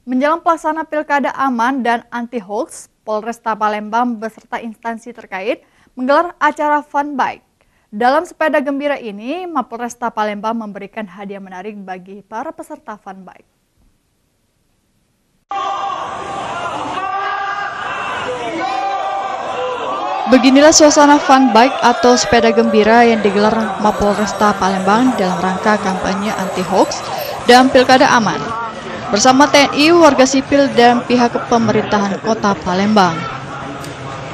Menjelang pelaksana Pilkada aman dan anti-hoax, Polresta Palembang beserta instansi terkait menggelar acara fun bike. Dalam sepeda gembira ini, Mapolresta Palembang memberikan hadiah menarik bagi para peserta fun bike. Beginilah suasana fun bike atau sepeda gembira yang digelar Mapolresta Palembang dalam rangka kampanye anti-hoax dan Pilkada aman. Bersama TNI, warga sipil, dan pihak pemerintahan kota Palembang.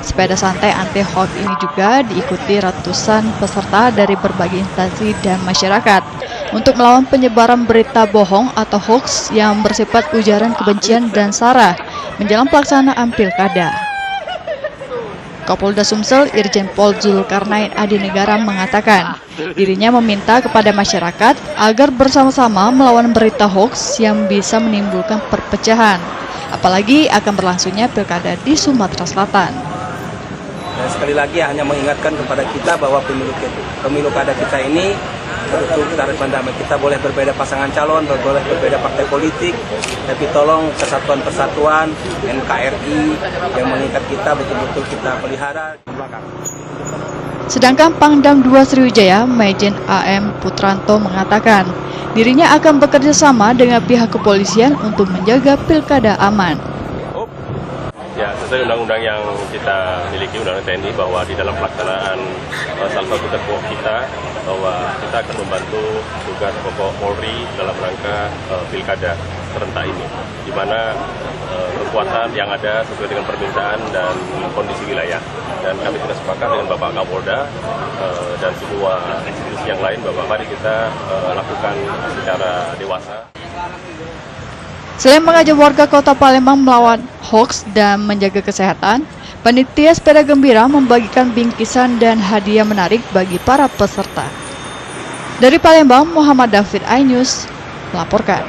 Sepeda santai anti-hoax ini juga diikuti ratusan peserta dari berbagai instansi dan masyarakat untuk melawan penyebaran berita bohong atau hoax yang bersifat ujaran kebencian dan sara menjelang pelaksanaan Pilkada. Kapolda Sumsel Irjen Pol Zulkarnain Adinegara mengatakan dirinya meminta kepada masyarakat agar bersama-sama melawan berita hoax yang bisa menimbulkan perpecahan, apalagi akan berlangsungnya Pilkada di Sumatera Selatan. Dan sekali lagi hanya mengingatkan kepada kita bahwa pemilu kada kita ini untuk kita harus mendamai. Kita boleh berbeda pasangan calon, boleh berbeda partai politik, tapi tolong kesatuan-persatuan NKRI yang mengikat kita betul-betul kita pelihara. Sedangkan Pangdam 2 Sriwijaya, Majen AM Putranto mengatakan dirinya akan bekerja sama dengan pihak kepolisian untuk menjaga Pilkada aman. Ya, sesuai undang-undang yang kita miliki, undang-undang TNI, bahwa di dalam pelaksanaan salah satu tugas kita, bahwa kita akan membantu tugas pokok Polri dalam rangka Pilkada serentak ini, di mana kekuatan yang ada sesuai dengan permintaan dan kondisi wilayah. Dan kami sudah sepakat dengan Bapak Kapolda dan semua institusi yang lain, bahwa mari kita lakukan secara dewasa. Selain mengajak warga kota Palembang melawan hoax dan menjaga kesehatan, panitia sepeda gembira membagikan bingkisan dan hadiah menarik bagi para peserta. Dari Palembang, Muhammad David, iNews melaporkan.